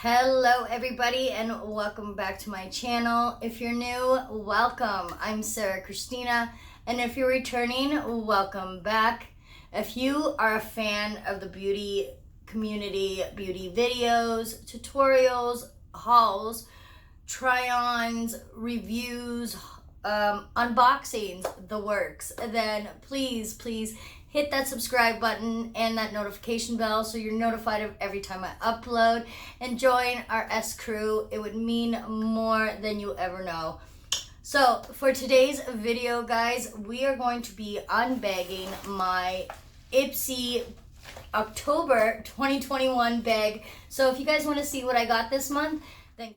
Hello everybody and welcome back to my channel. If you're new, welcome. I'm Sarah Christina, and if you're returning, welcome back. If you are a fan of the beauty community, beauty videos, tutorials, hauls, try-ons, reviews, unboxings, the works, then please hit that subscribe button and that notification bell so you're notified of every time I upload, and join our S crew. It would mean more than you ever know. So for today's video, guys, we are going to be unbagging my Ipsy October 2021 bag. So if you guys want to see what I got this month, then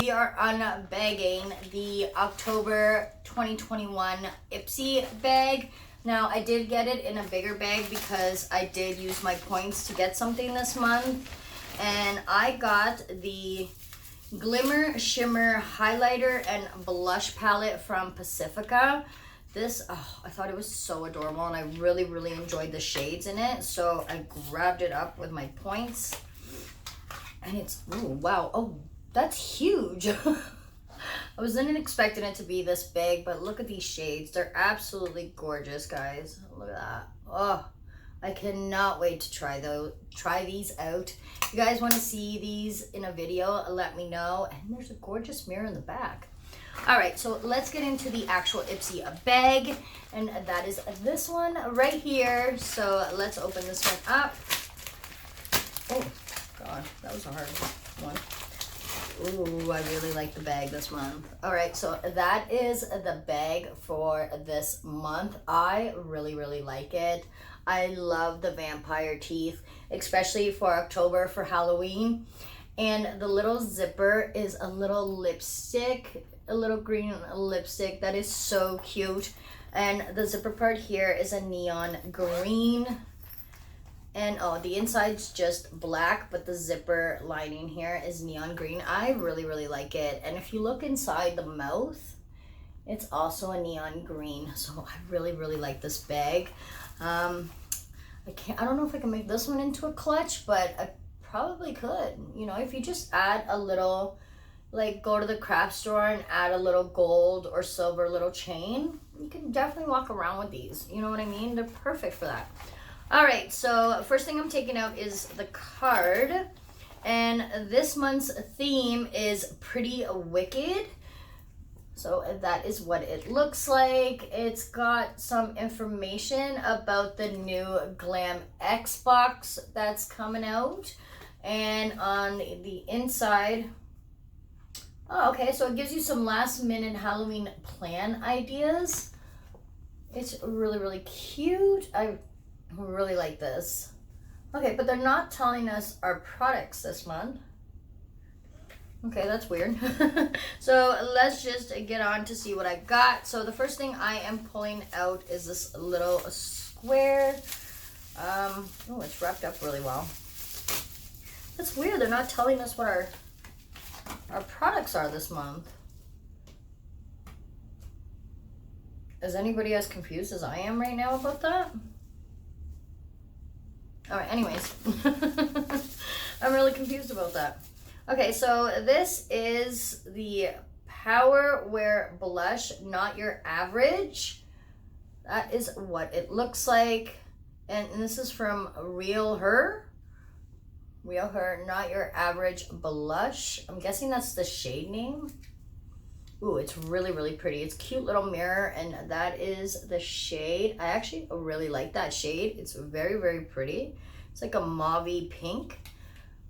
we are unbagging the October 2021 Ipsy bag. Now, I did get it in a bigger bag because I did use my points to get something this month. And I got the Glimmer Shimmer Highlighter and Blush Palette from Pacifica. This, I thought it was so adorable, and I really enjoyed the shades in it. So I grabbed it up with my points. And it's, oh, wow. Oh, that's huge. I wasn't expecting it to be this big, but look at these shades. They're absolutely gorgeous, guys. Look at that. Oh, I cannot wait to try these out. If you guys want to see these in a video, let me know. And there's a gorgeous mirror in the back. All right, so let's get into the actual Ipsy bag, and that is this one right here. So let's open this one up. Oh God, that was a hard one. Ooh, I really like the bag this month. All right, so that is the bag for this month. I really like it. I love the vampire teeth, especially for October, for Halloween. And the little zipper is a little lipstick, a little green lipstick that is so cute. And the zipper part here is a neon green. And oh, the inside's just black, but the zipper lining here is neon green. I really like it. And if you look inside the mouth, it's also a neon green. So I really like this bag. I don't know if I can make this one into a clutch, but I probably could. You know, if you just add a little, like go to the craft store and add a little gold or silver little chain, you can definitely walk around with these. You know what I mean? They're perfect for that. All right, so first thing I'm taking out is the card, and this month's theme is Pretty Wicked. So that is what it looks like. It's got some information about the new Glam X box that's coming out, and on the inside, oh, okay, so it gives you some last minute Halloween plan ideas. It's really cute. I really like this. Okay, but they're not telling us our products this month. Okay, that's weird. So let's just get on to see what I got. So the first thing I am pulling out is this little square. Oh, it's wrapped up really well. That's weird. They're not telling us what our products are this month. Is anybody as confused as I am right now about that? All right, anyways, I'm really confused about that. Okay, so this is the Power Wear Blush, Not Your Average. That is what it looks like. And this is from Real Her. Real Her, Not Your Average Blush. I'm guessing that's the shade name. Ooh, it's really pretty. It's a cute little mirror, and that is the shade. I actually really like that shade. It's very pretty. It's like a mauve-y pink.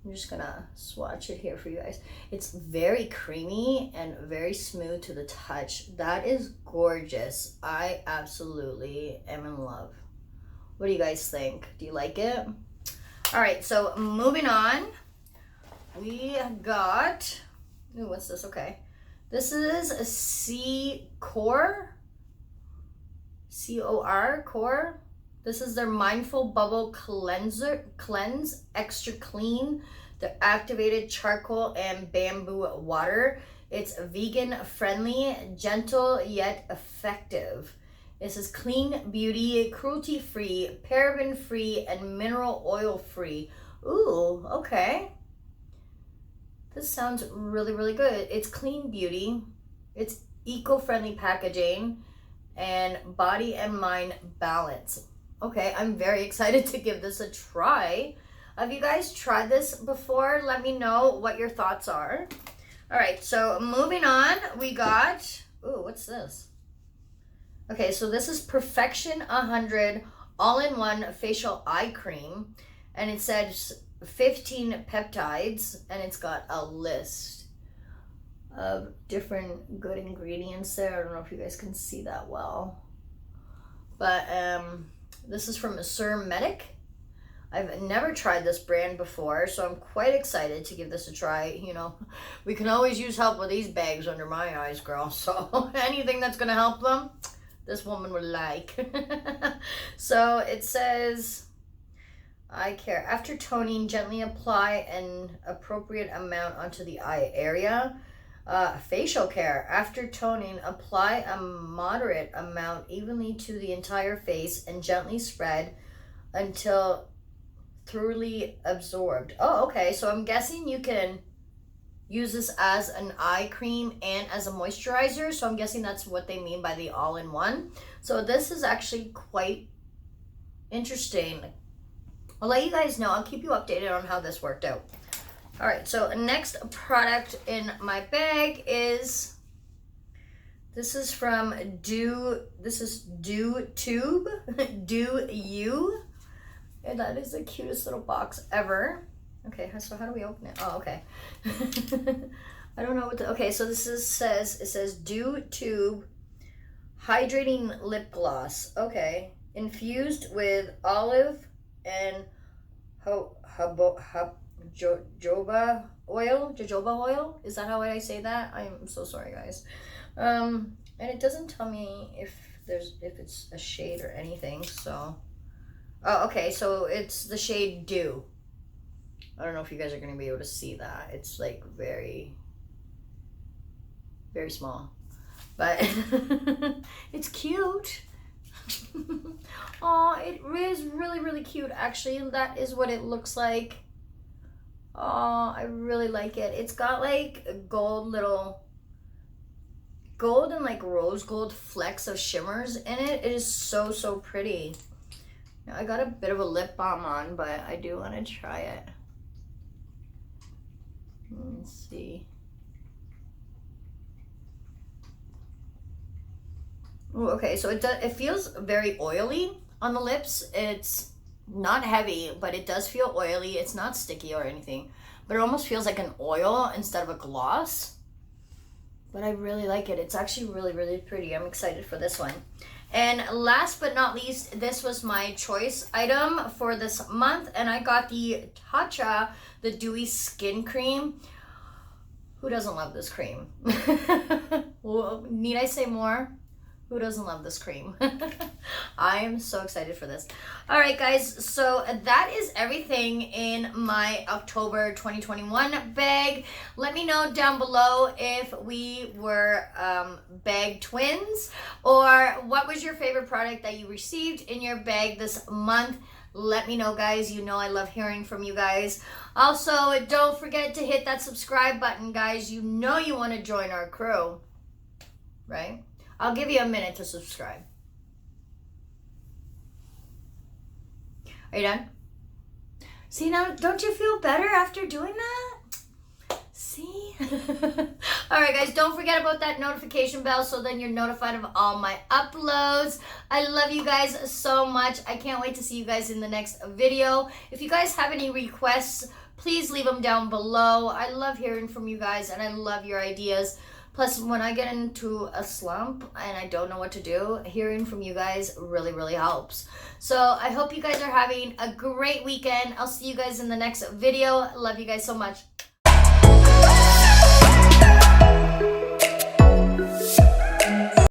I'm just gonna swatch it here for you guys. It's very creamy and very smooth to the touch. That is gorgeous. I absolutely am in love. What do you guys think? Do you like it? All right, so moving on. We got, ooh, what's this? Okay. This is a C-Core, C-O-R, Core. This is their Mindful Bubble Cleanse Extra Clean. The activated charcoal and bamboo water. It's vegan friendly, gentle yet effective. It says clean beauty, cruelty free, paraben free, and mineral oil free. Ooh, okay. This sounds really, really good. It's clean beauty. It's eco-friendly packaging and body and mind balance. Okay, I'm very excited to give this a try. Have you guys tried this before? Let me know what your thoughts are. All right, so moving on, we got, ooh, what's this? Okay, so this is Perfection 100 All-in-One Facial Eye Cream, and it says 15 peptides, and it's got a list of different good ingredients there. I don't know if you guys can see that well, but this is from SurMedic. I've never tried this brand before, so I'm quite excited to give this a try. You know, we can always use help with these bags under my eyes, girl, so anything that's gonna help them, this woman would like. So it says, eye care. After toning, gently apply an appropriate amount onto the eye area. Facial care. After toning, apply a moderate amount evenly to the entire face and gently spread until thoroughly absorbed. Oh, okay. So I'm guessing you can use this as an eye cream and as a moisturizer. So I'm guessing that's what they mean by the all-in-one. So this is actually quite interesting. I'll let you guys know. I'll keep you updated on how this worked out. All right, so next product in my bag is, this is from Dew Tube, Dew You. And that is the cutest little box ever. Okay, so how do we open it? Oh, okay. I don't know what okay, so this says Dew Tube Hydrating Lip Gloss. Okay, infused with olive and jojoba oil. Is that how I say that? I'm so sorry, guys. And it doesn't tell me if it's a shade or anything. So, oh, okay. So it's the shade Dew. I don't know if you guys are gonna be able to see that. It's like very, very small, but it's cute. Oh, it is really, really cute. Actually, that is what it looks like. Oh, I really like it. It's got like gold and like rose gold flecks of shimmers in it. It is so, so pretty. Now, I got a bit of a lip balm on, but I do want to try it. Let's see. Ooh, okay, so it feels very oily on the lips. It's not heavy, but it does feel oily. It's not sticky or anything, but it almost feels like an oil instead of a gloss. But I really like it. It's actually really, really pretty. I'm excited for this one. And last but not least, this was my choice item for this month, and I got the Tatcha, the Dewy Skin Cream. Who doesn't love this cream? Well, need I say more? Who doesn't love this cream? I am so excited for this. All right, guys, so that is everything in my October 2021 bag. Let me know down below if we were bag twins, or what was your favorite product that you received in your bag this month. Let me know, guys. You know I love hearing from you guys. Also, don't forget to hit that subscribe button, guys. You know you want to join our crew, right? I'll give you a minute to subscribe. Are you done? See, now, don't you feel better after doing that? See? All right, guys, don't forget about that notification bell so then you're notified of all my uploads. I love you guys so much. I can't wait to see you guys in the next video. If you guys have any requests, please leave them down below. I love hearing from you guys, and I love your ideas. Plus, when I get into a slump and I don't know what to do, hearing from you guys really, really helps. So I hope you guys are having a great weekend. I'll see you guys in the next video. Love you guys so much.